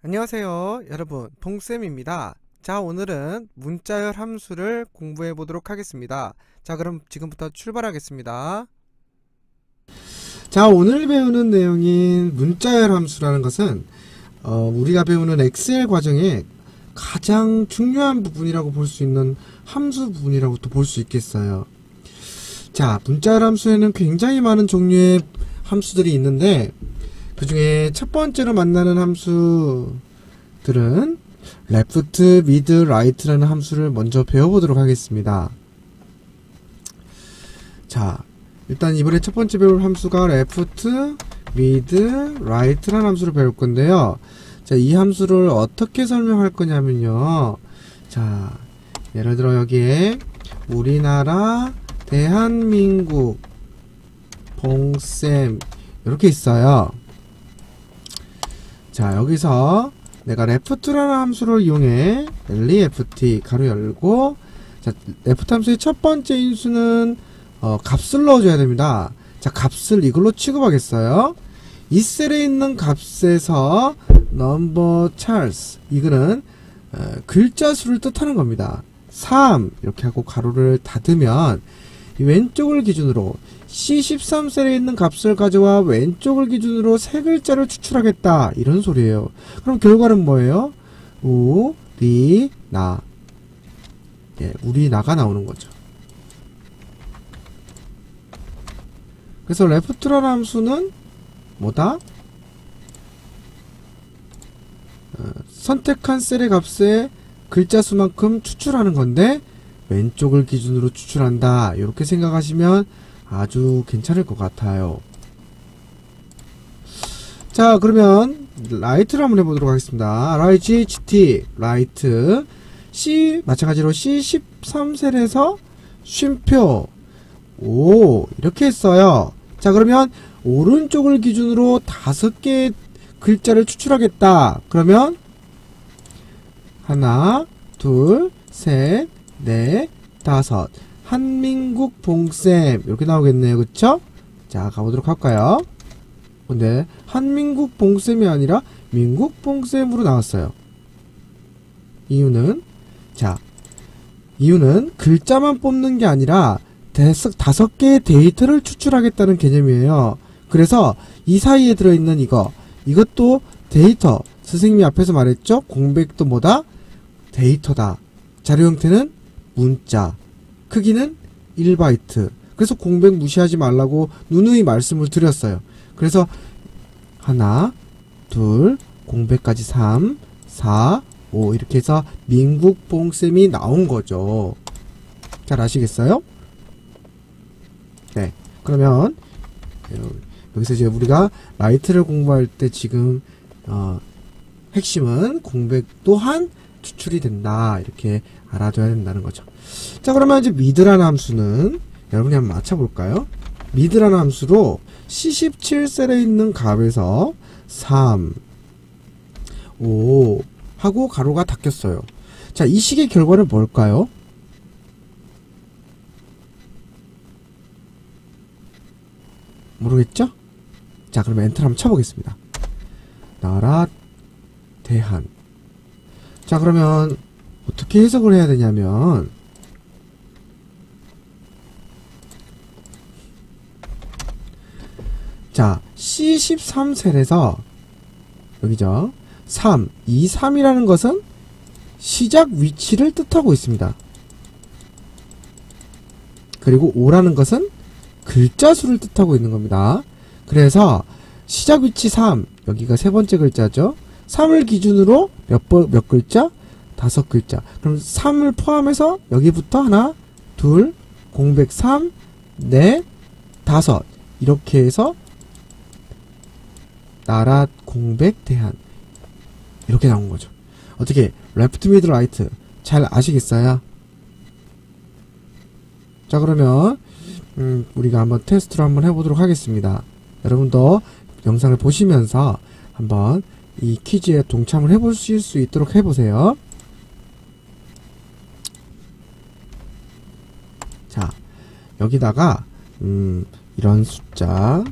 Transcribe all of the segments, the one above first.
안녕하세요 여러분, 봉쌤입니다. 자, 오늘은 문자열 함수를 공부해 보도록 하겠습니다. 자, 그럼 지금부터 출발하겠습니다. 자, 오늘 배우는 내용인 문자열 함수라는 것은 우리가 배우는 엑셀 과정의 가장 중요한 부분이라고 볼 수 있는 함수 부분이라고 또 볼 수 있겠어요. 자, 문자열 함수에는 굉장히 많은 종류의 함수들이 있는데 그 중에 첫 번째로 만나는 함수들은 left, mid, right라는 함수를 먼저 배워보도록 하겠습니다. 자, 일단 이번에 첫 번째 배울 함수가 left, mid, right라는 함수를 배울 건데요. 자, 이 함수를 어떻게 설명할 거냐면요. 자, 예를 들어 여기에 우리나라, 대한민국, 봉쌤 이렇게 있어요. 자, 여기서 내가 left라는 함수를 이용해 left 가로 열고, 자, left 함수의 첫 번째 인수는 값을 넣어줘야 됩니다. 자, 값을 이걸로 취급하겠어요. 이 셀에 있는 값에서 number Charles, 이거는 글자 수를 뜻하는 겁니다. 3 이렇게 하고 가로를 닫으면 이 왼쪽을 기준으로 C13셀에 있는 값을 가져와 왼쪽을 기준으로 세 글자를 추출하겠다, 이런 소리예요. 그럼 결과는 뭐예요? 우리나. 예, 우리나가 나오는 거죠. 그래서 left라는 함수는 뭐다? 선택한 셀의 값에 글자 수만큼 추출하는 건데 왼쪽을 기준으로 추출한다, 이렇게 생각하시면 아주 괜찮을 것 같아요. 자, 그러면 right를 한번 해보도록 하겠습니다. RIGHT, right. C, 마찬가지로 C13셀에서 쉼표. 오, 이렇게 했어요. 자, 그러면 오른쪽을 기준으로 5개의 글자를 추출하겠다. 그러면 하나, 둘, 셋, 넷, 다섯. 한민국 봉쌤 이렇게 나오겠네요. 그쵸? 자, 가보도록 할까요? 근데 한민국 봉쌤이 아니라 민국 봉쌤으로 나왔어요. 이유는, 자, 이유는 글자만 뽑는 게 아니라 5개의 데이터를 추출하겠다는 개념이에요. 그래서 이 사이에 들어있는 이것도 데이터, 선생님이 앞에서 말했죠? 공백도 뭐다? 데이터다. 자료 형태는 문자, 크기는 1바이트. 그래서 공백 무시하지 말라고 누누이 말씀을 드렸어요. 그래서 하나, 둘, 공백까지 3, 4, 5 이렇게 해서 민국봉쌤이 나온 거죠. 잘 아시겠어요? 네. 그러면 여기서 이제 우리가 라이트를 공부할 때 지금 핵심은 공백 또한 추출이 된다, 이렇게 알아둬야 된다는 거죠. 자, 그러면 이제 mid라는 함수는 여러분이 한번 맞춰볼까요? mid라는 함수로 C17셀에 있는 값에서 3, 5 하고 가로가 닫혔어요. 자, 이 식의 결과는 뭘까요? 모르겠죠? 자, 그러면 엔터를 한번 쳐보겠습니다. 나라, 대한. 자, 그러면 어떻게 해석을 해야 되냐면, 자, C13셀에서 여기죠. 3, 2, 3이라는 것은 시작 위치를 뜻하고 있습니다. 그리고 5라는 것은 글자 수를 뜻하고 있는 겁니다. 그래서 시작 위치 3, 여기가 세 번째 글자죠. 3을 기준으로 몇 글자? 5글자. 그럼 3을 포함해서 여기부터 하나, 둘, 공백 3, 넷, 5 이렇게 해서 나라, 공백, 대한 이렇게 나온 거죠. 어떻게 left, mid, right 잘 아시겠어요? 자, 그러면 우리가 한번 테스트로 한번 해보도록 하겠습니다. 여러분도 영상을 보시면서 한번 이 퀴즈에 동참을 해보실 수 있도록 해보세요. 자, 여기다가 이런 숫자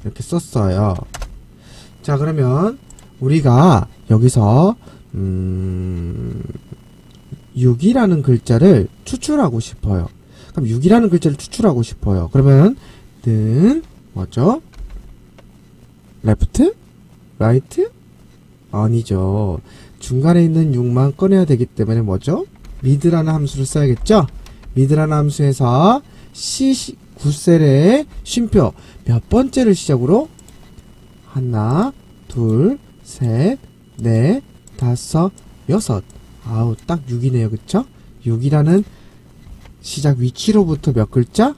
이렇게 썼어요. 자, 그러면 우리가 여기서 6이라는 글자를 추출하고 싶어요. 그럼 6이라는 글자를 추출하고 싶어요. 그러면 는 뭐죠? 레프트? 라이트? 아니죠. 중간에 있는 6만 꺼내야 되기 때문에 뭐죠? 미드라는 함수를 써야겠죠? 미드라는 함수에서 C9셀의 쉼표 몇 번째를 시작으로? 하나, 둘, 셋, 넷, 다섯, 여섯. 아우, 딱 6이네요. 그쵸? 6이라는 시작 위치로부터 몇 글자?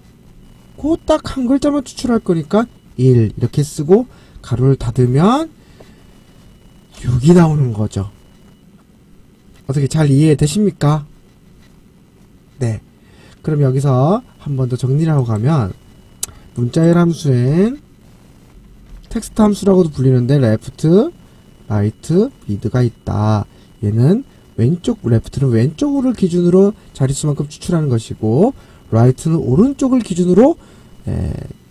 그 딱 한 글자만 추출할 거니까 1 이렇게 쓰고 가로를 닫으면 6이 나오는 거죠. 어떻게 잘 이해되십니까? 네. 그럼 여기서 한 번 더 정리를 하고 가면 문자열 함수엔 텍스트 함수라고도 불리는데 레프트, 라이트, 미드가 있다. 얘는 왼쪽, 레프트는 왼쪽을 기준으로 자릿수만큼 추출하는 것이고 라이트는 오른쪽을 기준으로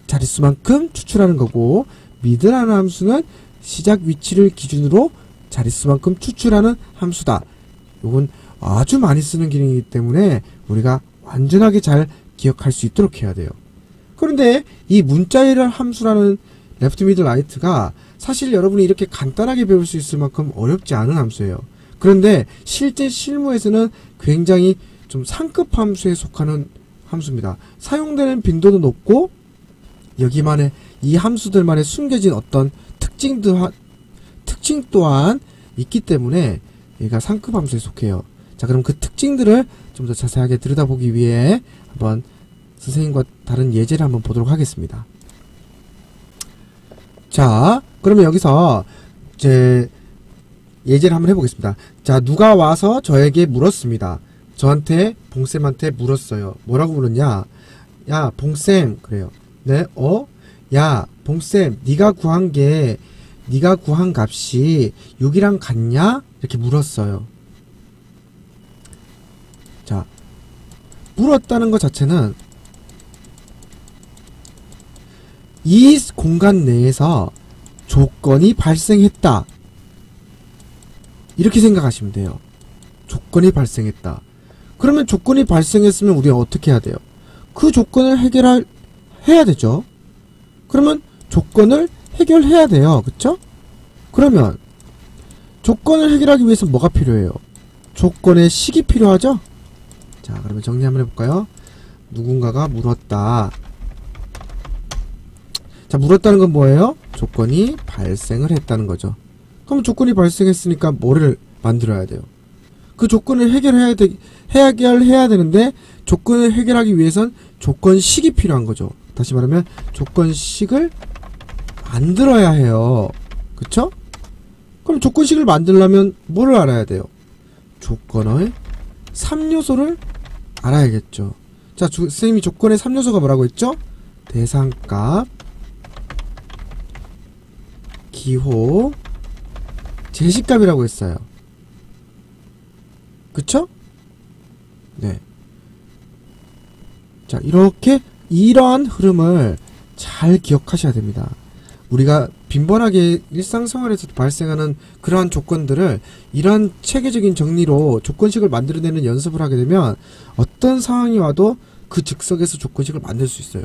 자릿수만큼 추출하는 거고 미드라는 함수는 시작 위치를 기준으로 자릿수만큼 추출하는 함수다. 이건 아주 많이 쓰는 기능이기 때문에 우리가 완전하게 잘 기억할 수 있도록 해야 돼요. 그런데 이 문자열 함수라는 레프트, 미드, 라이트가 사실 여러분이 이렇게 간단하게 배울 수 있을 만큼 어렵지 않은 함수예요. 그런데 실제 실무에서는 굉장히 좀 상급 함수에 속하는 함수입니다. 사용되는 빈도도 높고 여기만의 이 함수들만의 숨겨진 어떤 특징 또한 있기 때문에 얘가 상급 함수에 속해요. 자, 그럼 그 특징들을 좀 더 자세하게 들여다보기 위해 한번 선생님과 다른 예제를 한번 보도록 하겠습니다. 자, 그러면 여기서 이제 예제를 한번 해보겠습니다. 자, 누가 와서 저에게 물었습니다. 저한테, 봉쌤한테 물었어요. 뭐라고 물었냐? 야, 봉쌤, 그래요. 네, 야, 봉쌤, 네가 구한 값이 6이랑 같냐? 이렇게 물었어요. 자, 물었다는 것 자체는 이 공간 내에서 조건이 발생했다. 이렇게 생각하시면 돼요. 조건이 발생했다. 그러면 조건이 발생했으면 우리가 어떻게 해야 돼요? 그 조건을 해야 되죠. 그러면 조건을 해결해야 돼요. 그쵸? 그러면 조건을 해결하기 위해서 뭐가 필요해요? 조건의 식이 필요하죠? 자, 그러면 정리 한번 해볼까요? 누군가가 물었다. 자, 물었다는 건 뭐예요? 조건이 발생을 했다는 거죠. 그럼 조건이 발생했으니까 뭐를 만들어야 돼요? 그 조건을 해결해야 되는데 조건을 해결하기 위해선 조건식이 필요한 거죠. 다시 말하면 조건식을 만들어야 해요. 그쵸? 그럼 조건식을 만들려면 뭐를 알아야 돼요? 조건의 3요소를 알아야겠죠. 자, 선생님이 조건의 3요소가 뭐라고 했죠? 대상값, 기호, 제시값이라고 했어요. 그쵸? 네. 자, 이러한 흐름을 잘 기억하셔야 됩니다. 우리가 빈번하게 일상생활에서 발생하는 그러한 조건들을 이러한 체계적인 정리로 조건식을 만들어내는 연습을 하게 되면 어떤 상황이 와도 그 즉석에서 조건식을 만들 수 있어요.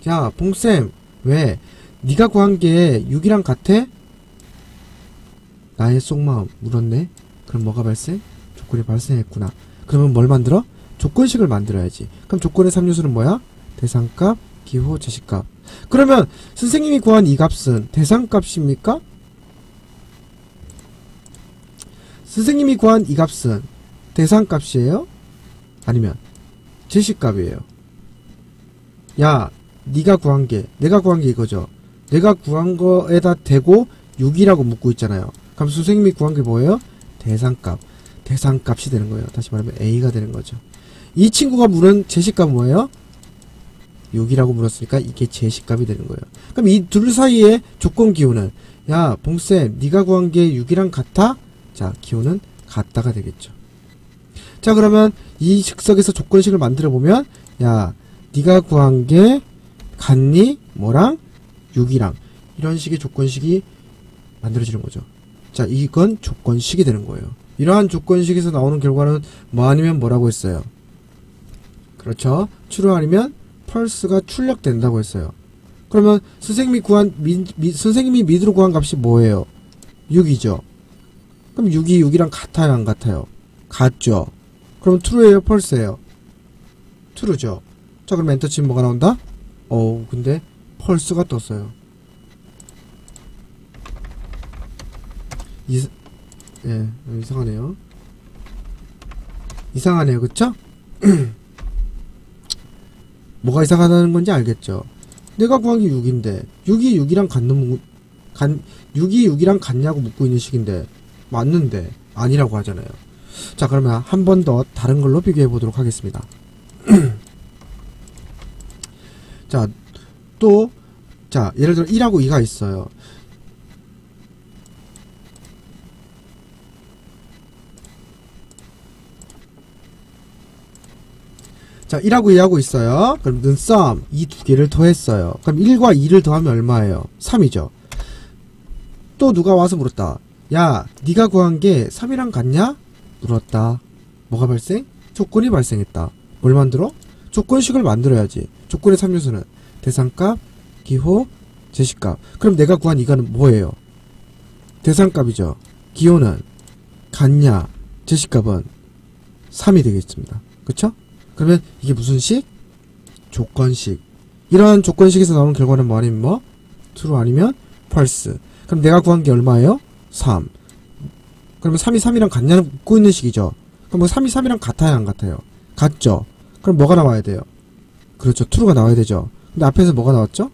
야, 봉쌤, 왜? 네가 구한 게 6이랑 같아? 나의 속마음 물었네. 그럼 뭐가 발생? 조건이 발생했구나. 그러면 뭘 만들어? 조건식을 만들어야지. 그럼 조건의 3요소는 뭐야? 대상값, 기호, 제시값. 그러면 선생님이 구한 이 값은 대상값입니까? 선생님이 구한 이 값은 대상값이에요? 아니면 제시값이에요? 야, 네가 구한 게, 내가 구한 게 이거죠. 내가 구한 거에다 대고 6이라고 묻고 있잖아요. 그럼 선생님이 구한 게 뭐예요? 대상값. 대상값이 되는 거예요. 다시 말하면 A가 되는 거죠. 이 친구가 물은 제시값은 뭐예요? 6이라고 물었으니까 이게 제시값이 되는 거예요. 그럼 이 둘 사이의 조건 기호는, 야, 봉쌤, 네가 구한 게 6이랑 같아? 자, 기호는 같다가 되겠죠. 자, 그러면 이 즉석에서 조건식을 만들어 보면, 야, 네가 구한 게 같니? 뭐랑? 6이랑. 이런 식의 조건식이 만들어지는 거죠. 자, 이건 조건식이 되는 거예요. 이러한 조건식에서 나오는 결과는 뭐 아니면 뭐라고 했어요? 그렇죠. true 아니면 false가 출력된다고 했어요. 그러면 선생님이 미드로 구한 값이 뭐예요? 6이죠. 그럼 6이 6이랑 같아요, 안 같아요? 같죠. 그럼 true예요, false예요? true죠. 자, 그럼 엔터 치면 뭐가 나온다? 근데 false가 떴어요. 이상하네요. 이상하네요, 그쵸? 뭐가 이상하다는 건지 알겠죠? 내가 구한 게 6인데 6이 6이랑 같냐고 묻고 있는 식인데 맞는데 아니라고 하잖아요. 자, 그러면 한 번 더 다른 걸로 비교해 보도록 하겠습니다. 자, 예를 들어 1하고 2가 있어요. 자, 1하고 2하고 있어요. 그럼 눈썹 이 두 개를 더했어요. 그럼 1과 2를 더하면 얼마예요? 3이죠. 또 누가 와서 물었다. 야, 네가 구한 게 3이랑 같냐? 물었다. 뭐가 발생? 조건이 발생했다. 뭘 만들어? 조건식을 만들어야지. 조건의 3요소는 대상값, 기호, 제시값. 그럼 내가 구한 이거는 뭐예요? 대상값이죠. 기호는 같냐? 제시값은 3이 되겠습니다. 그쵸? 그러면 이게 무슨 식? 조건식. 이러한 조건식에서 나오는 결과는 뭐 아니면 뭐? true 아니면 false. 그럼 내가 구한 게 얼마예요? 3. 그러면 3이 3이랑 같냐는 묻고 있는 식이죠. 그럼 뭐 3이 3이랑 같아요, 안 같아요? 같죠. 그럼 뭐가 나와야 돼요? 그렇죠. true가 나와야 되죠. 근데 앞에서 뭐가 나왔죠?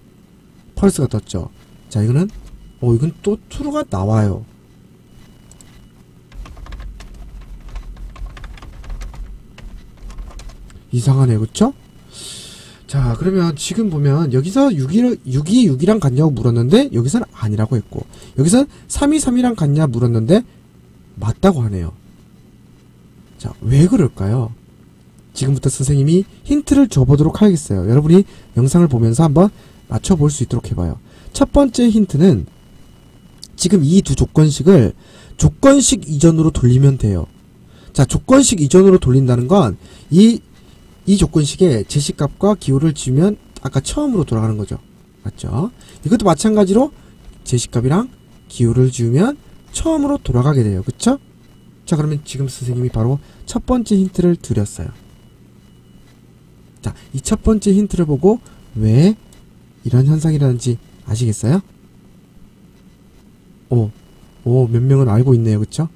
false가 떴죠. 자, 이건 또 true가 나와요. 이상하네, 그쵸? 자, 그러면 지금 보면 여기서 6이 6이랑 같냐고 물었는데 여기서는 아니라고 했고, 여기서는 3이 3이랑 같냐 물었는데 맞다고 하네요. 자, 왜 그럴까요? 지금부터 선생님이 힌트를 줘보도록 하겠어요. 여러분이 영상을 보면서 한번 맞춰볼 수 있도록 해봐요. 첫 번째 힌트는 지금 이 두 조건식을 조건식 이전으로 돌리면 돼요. 자, 조건식 이전으로 돌린다는 건 이 조건식에 제시값과 기호를 주면 아까 처음으로 돌아가는 거죠. 맞죠? 이것도 마찬가지로 제시값이랑 기호를 주면 처음으로 돌아가게 돼요. 그쵸? 자, 그러면 지금 선생님이 바로 첫 번째 힌트를 드렸어요. 자, 이 첫 번째 힌트를 보고 왜 이런 현상이 일어나는지 아시겠어요? 몇 명은 알고 있네요. 그쵸?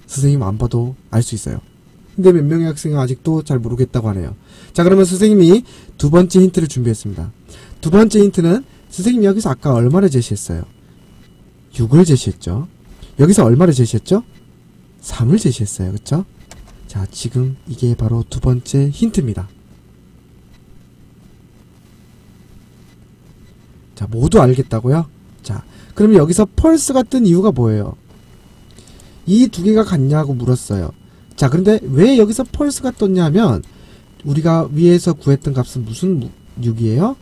선생님 안 봐도 알 수 있어요. 근데 몇 명의 학생은 아직도 잘 모르겠다고 하네요. 자, 그러면 선생님이 두 번째 힌트를 준비했습니다. 두 번째 힌트는 선생님이 여기서 아까 얼마를 제시했어요? 6을 제시했죠. 여기서 얼마를 제시했죠? 3을 제시했어요. 그쵸? 자, 지금 이게 바로 두 번째 힌트입니다. 자, 모두 알겠다고요? 자, 그러면 여기서 false가 뜬 이유가 뭐예요? 이 두 개가 같냐고 물었어요. 자, 그런데 왜 여기서 false가 떴냐 하면 우리가 위에서 구했던 값은 무슨 6이에요?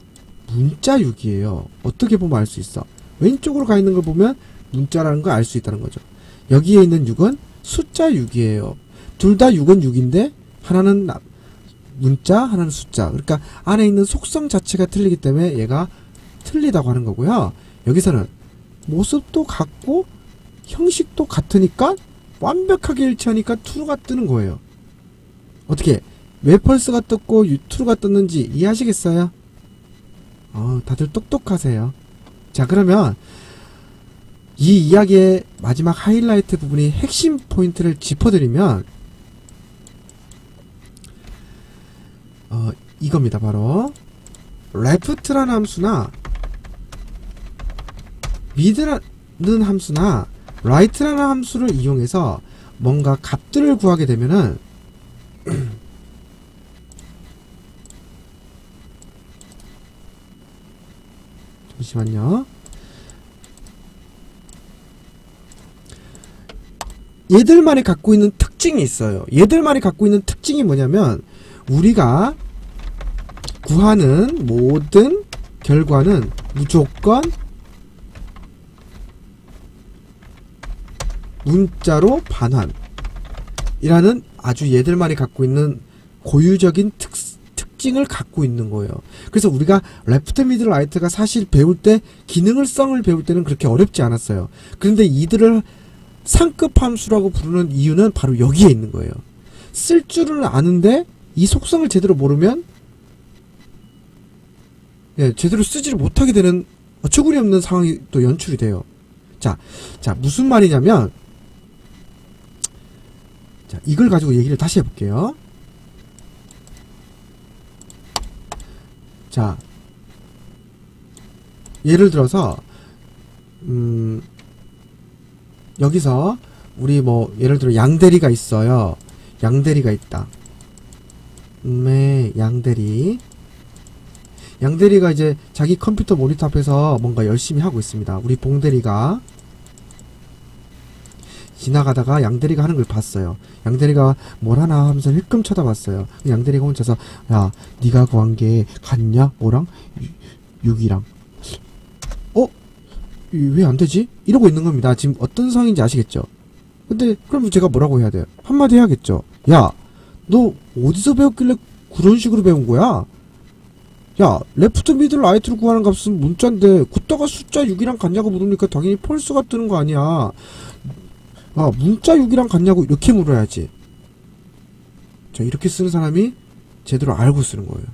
문자 6이에요. 어떻게 보면 알 수 있어? 왼쪽으로 가 있는 걸 보면 문자라는 걸 알 수 있다는 거죠. 여기에 있는 6은 숫자 6이에요. 둘 다 6은 6인데 하나는 문자, 하나는 숫자. 그러니까 안에 있는 속성 자체가 틀리기 때문에 얘가 틀리다고 하는 거고요. 여기서는 모습도 같고 형식도 같으니까 완벽하게 일치하니까 true가 뜨는 거예요. 어떻게? 왜 false가 떴고 true가 떴는지 이해하시겠어요? 다들 똑똑하세요. 자, 그러면 이 이야기의 마지막 하이라이트 부분이 핵심 포인트를 짚어드리면 이겁니다. 바로 left라는 함수나 mid라는 함수나 right라는 함수를 이용해서 뭔가 값들을 구하게 되면은 잠시만요. 얘들만이 갖고 있는 특징이 있어요. 얘들만이 갖고 있는 특징이 뭐냐면 우리가 구하는 모든 결과는 무조건 문자로 반환 이라는 아주 얘들만이 갖고 있는 고유적인 특징을 갖고 있는 거예요. 그래서 우리가 레프트 미드 라이트가 사실 배울 때 기능성을 배울 때는 그렇게 어렵지 않았어요. 그런데 이들을 상급 함수라고 부르는 이유는 바로 여기에 있는 거예요. 쓸 줄은 아는데 이 속성을 제대로 모르면 제대로 쓰지를 못하게 되는 어처구니 없는 상황이 또 연출이 돼요. 자, 무슨 말이냐면, 자, 이걸 가지고 얘기를 다시 해볼게요. 자, 예를 들어서, 여기서, 우리 예를 들어 양대리가 있어요. 양대리가 있다. 양대리가 이제 자기 컴퓨터 모니터 앞에서 뭔가 열심히 하고 있습니다. 우리 봉대리가 지나가다가 양대리가 하는 걸 봤어요. 양대리가 뭘 하나 하면서 힐끔 쳐다봤어요. 양대리가 혼자서 야, 네가 구한 게 같냐? 뭐랑? 6이랑. 왜 안 되지? 이러고 있는 겁니다. 지금 어떤 상황인지 아시겠죠? 근데 그럼 제가 뭐라고 해야 돼요? 한마디 해야겠죠. 야, 너 어디서 배웠길래 그런 식으로 배운 거야? 야, 레프트 미드 라이트로 구하는 값은 문자인데 걷다가 숫자 6이랑 같냐고 물으니까 당연히 펄스가 뜨는 거 아니야. 문자 6이랑 같냐고 이렇게 물어야지. 자, 이렇게 쓰는 사람이 제대로 알고 쓰는 거예요.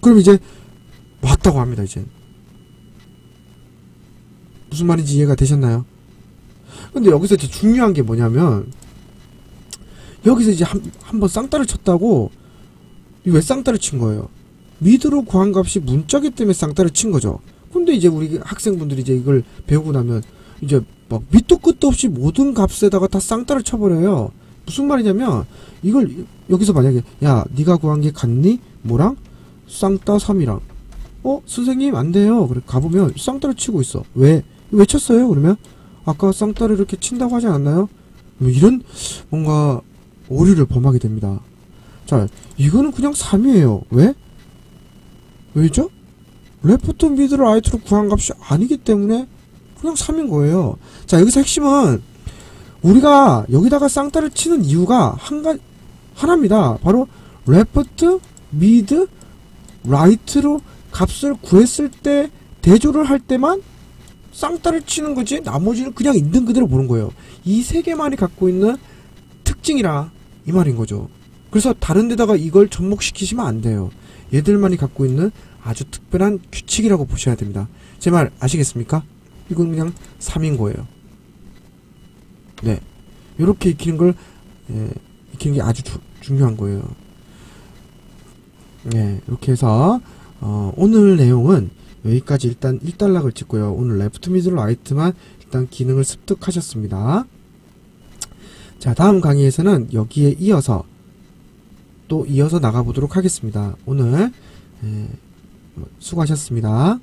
그럼 이제 맞다고 합니다. 이제 무슨 말인지 이해가 되셨나요? 근데 여기서 이제 중요한 게 뭐냐면, 여기서 이제 한번 쌍따를 쳤다고, 왜 쌍따를 친 거예요? 미드로 구한 값이 문자기 때문에 쌍따를 친 거죠. 근데 이제 우리 학생분들이 이제 이걸 배우고 나면, 이제 막 밑도 끝도 없이 모든 값에다가 다 쌍따를 쳐버려요. 무슨 말이냐면, 이걸 여기서 만약에, 야, 네가 구한 게 같니? 뭐랑? 쌍따 3이랑. 선생님 안 돼요. 그래 가보면 쌍따를 치고 있어. 왜 쳤어요? 그러면 아까 쌍따를 이렇게 친다고 하지 않았나요? 이런 뭔가 오류를 범하게 됩니다. 자, 이거는 그냥 3이에요. 왜죠? 레프트 미드 라이트로 구한 값이 아니기 때문에 그냥 3인 거예요. 자, 여기서 핵심은 우리가 여기다가 쌍따를 치는 이유가 하나입니다. 바로 레프트 미드 라이트로 값을 구했을 때 대조를 할 때만 쌍따를 치는 거지, 나머지는 그냥 있는 그대로 보는 거예요. 이 세 개만이 갖고 있는 특징이라 이 말인 거죠. 그래서 다른 데다가 이걸 접목시키시면 안 돼요. 얘들만이 갖고 있는 아주 특별한 규칙이라고 보셔야 됩니다. 제 말 아시겠습니까? 이건 그냥 3인 거예요. 네, 요렇게 익히는 게 아주 중요한 거예요. 네, 이렇게 해서 오늘 내용은 여기까지 일단 1단락을 찍고요. 오늘 레프트 미드 라이트만 일단 기능을 습득하셨습니다. 자, 다음 강의에서는 여기에 이어서 나가보도록 하겠습니다. 오늘 수고하셨습니다.